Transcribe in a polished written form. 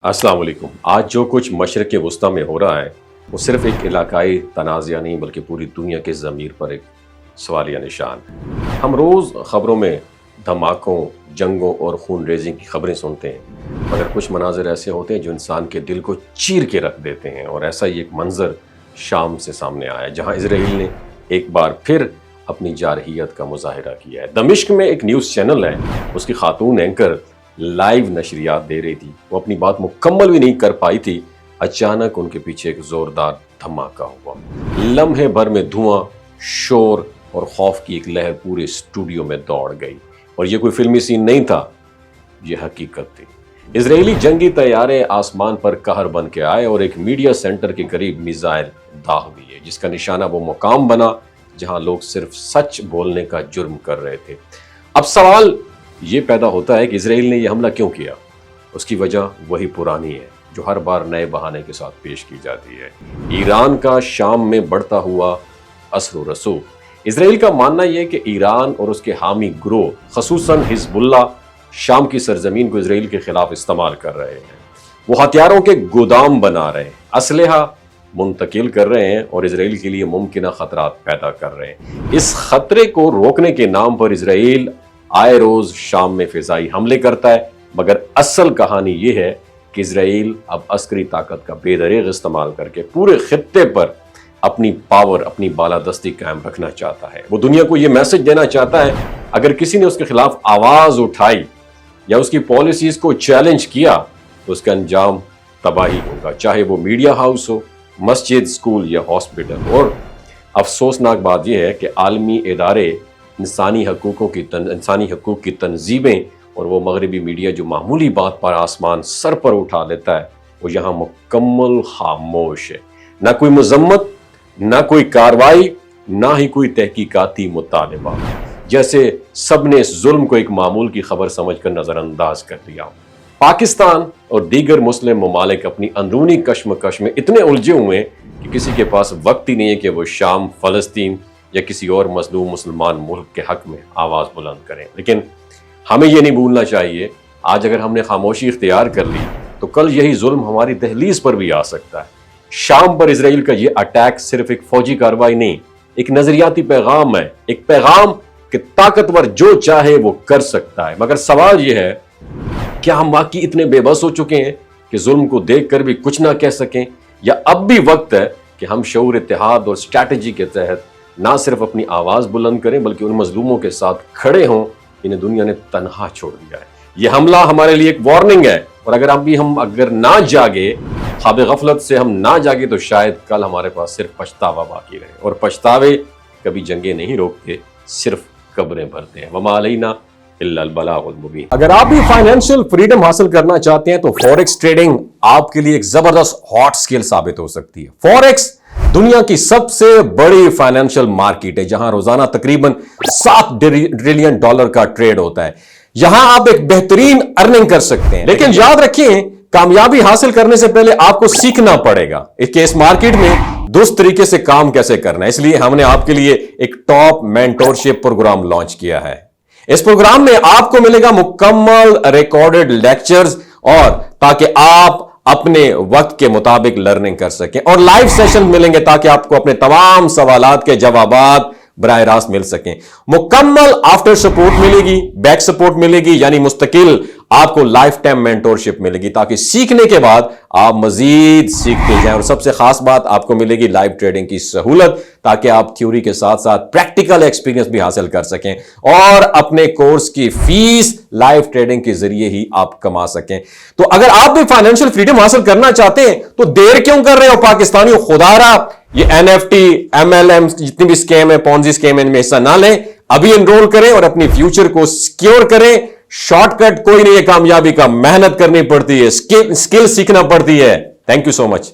अस्सलाम वालेकुम। आज जो कुछ मशरक़ वस्ती में हो रहा है वो सिर्फ एक इलाकाई तनाज़ा नहीं बल्कि पूरी दुनिया के ज़मीर पर एक सवालिया निशान है। हम रोज़ ख़बरों में धमाकों, जंगों और खून रेज़ी की खबरें सुनते हैं, मगर कुछ मनाज़र ऐसे होते हैं जो इंसान के दिल को चीर के रख देते हैं। और ऐसा ही एक मंज़र शाम से सामने आया है, जहाँ इजराइल ने एक बार फिर अपनी जारहियत का मुज़ाहिरा किया है। दमिश्क में एक न्यूज़ चैनल है, उसकी खातून एंकर लाइव नशरियात दे रही थी। वो अपनी बात मुकम्मल भी नहीं कर पाई थी, अचानक उनके पीछे एक जोरदार धमाका हुआ। लम्हे भर में धुआं, शोर और खौफ की एक लहर पूरे स्टूडियो में दौड़ गई। और ये कोई फिल्मी सीन नहीं था, ये हकीकत थी। इजरायली जंगी तैयारे आसमान पर कहर बन के आए और एक मीडिया सेंटर के करीब मिसाइल दाग दिए, जिसका निशाना वो मुकाम बना जहां लोग सिर्फ सच बोलने का जुर्म कर रहे थे। अब सवाल ये पैदा होता है कि इजराइल ने यह हमला क्यों किया। उसकी वजह वही पुरानी है जो हर बार नए बहाने के साथ पेश की जाती है। ईरान का शाम में बढ़ता हुआ असर व रसूख। इजराइल का मानना यह है कि ईरान और उसके हामी ग्रोह, खसूसन हिजबुल्लाह, शाम की सरजमीन को इजराइल के खिलाफ इस्तेमाल कर रहे हैं। वो हथियारों के गोदाम बना रहे हैं, असलहा मुंतकिल कर रहे हैं और इजराइल के लिए मुमकिन खतरात पैदा कर रहे हैं। इस खतरे को रोकने के नाम पर इजराइल आए रोज शाम में फिजाई हमले करता है, मगर असल कहानी यह है कि इजराइल अब अस्करी ताकत का बेदरीग इस्तेमाल करके पूरे खित्ते पर अपनी पावर, अपनी बालादस्ती कायम रखना चाहता है। वो दुनिया को यह मैसेज देना चाहता है, अगर किसी ने उसके खिलाफ आवाज उठाई या उसकी पॉलिसीज को चैलेंज किया तो उसका अंजाम तबाही होगा, चाहे वो मीडिया हाउस हो, मस्जिद, स्कूल या हॉस्पिटल। और अफसोसनाक बात यह है कि आलमी इदारे, इंसानी हकूक़ की तंजीमें और वो मगरबी मीडिया जो मामूली बात पर आसमान सर पर उठा लेता है, वो यहाँ मुकम्मल खामोश है। ना कोई मजम्मत, ना कोई कार्रवाई, ना ही कोई तहकीकाती मुतालिबा। जैसे सब ने इस जुल्म को एक मामूल की खबर समझकर नज़रअंदाज कर लिया। पाकिस्तान और दीगर मुस्लिम ममालिक अपनी अंदरूनी कश्मकश में इतने उलझे हुए हैं कि किसी के पास वक्त ही नहीं है कि वो शाम, फ़लस्तीन या किसी और मजलूम मुसलमान मुल्क के हक में आवाज़ बुलंद करें। लेकिन हमें ये नहीं भूलना चाहिए, आज अगर हमने खामोशी इख्तियार कर ली तो कल यही जुल्म हमारी दहलीज पर भी आ सकता है। शाम पर इजराइल का ये अटैक सिर्फ एक फौजी कार्रवाई नहीं, एक नजरियाती पैगाम है। एक पैगाम कि ताकतवर जो चाहे वो कर सकता है। मगर सवाल यह है, क्या हम वाकई इतने बेबस हो चुके हैं कि जुल्म को देख कर भी कुछ ना कह सकें, या अब भी वक्त है कि हम शऊर, इत्तेहाद और स्ट्रैटेजी के तहत ना सिर्फ अपनी आवाज़ बुलंद करें बल्कि उन मजलूमों के साथ खड़े हों जिन्हें दुनिया ने तनहा छोड़ दिया है। यह हमला हमारे लिए एक वार्निंग है, और अगर ना जागे, ख्वाब गफलत से हम ना जागे, तो शायद कल हमारे पास सिर्फ पछतावा बाकी रहे। और पछतावे कभी जंगें नहीं रोकते, सिर्फ कब्रें भरते हैं। वमा अलैना इल्लल बलागुल मुबीन। अगर आप भी फाइनेंशियल फ्रीडम हासिल करना चाहते हैं तो फॉरेक्स ट्रेडिंग आपके लिए एक जबरदस्त हॉट स्किल साबित हो सकती है। फॉरेक्स दुनिया की सबसे बड़ी फाइनेंशियल मार्केट है, जहां रोजाना तकरीबन $7 ट्रिलियन का ट्रेड होता है। यहां आप एक बेहतरीन अर्निंग कर सकते हैं, लेकिन याद रखिए, कामयाबी हासिल करने से पहले आपको सीखना पड़ेगा कि इस मार्केट में दुरुस्त तरीके से काम कैसे करना है। इसलिए हमने आपके लिए एक टॉप मेंटोरशिप प्रोग्राम लॉन्च किया है। इस प्रोग्राम में आपको मिलेगा मुकम्मल रिकॉर्डेड लेक्चर्स, और ताकि आप अपने वक्त के मुताबिक लर्निंग कर सकें, और लाइव सेशन मिलेंगे ताकि आपको अपने तमाम सवालात के जवाबात बराह रास्त मिल सकें। मुकम्मल आफ्टर सपोर्ट मिलेगी, बैक सपोर्ट मिलेगी, यानी मुस्तकिल आपको लाइफ टाइम मेंटोरशिप मिलेगी, ताकि सीखने के बाद आप मजीद सीखते जाएं। और सबसे खास बात, आपको मिलेगी लाइव ट्रेडिंग की सहूलत, ताकि आप थ्योरी के साथ साथ प्रैक्टिकल एक्सपीरियंस भी हासिल कर सकें और अपने कोर्स की फीस लाइव ट्रेडिंग के जरिए ही आप कमा सकें। तो अगर आप भी फाइनेंशियल फ्रीडम हासिल करना चाहते हैं तो देर क्यों कर रहे हो पाकिस्तानियों? खुदारा ये NFT, MLM जितनी भी स्कैम है, पॉन्जी स्कैम है, इनमें हिस्सा ना लें। अभी एनरोल करें और अपनी फ्यूचर को सिक्योर करें। शॉर्टकट कोई नहीं है कामयाबी का, मेहनत करनी पड़ती है, स्किल सीखना पड़ती है। Thank you so much.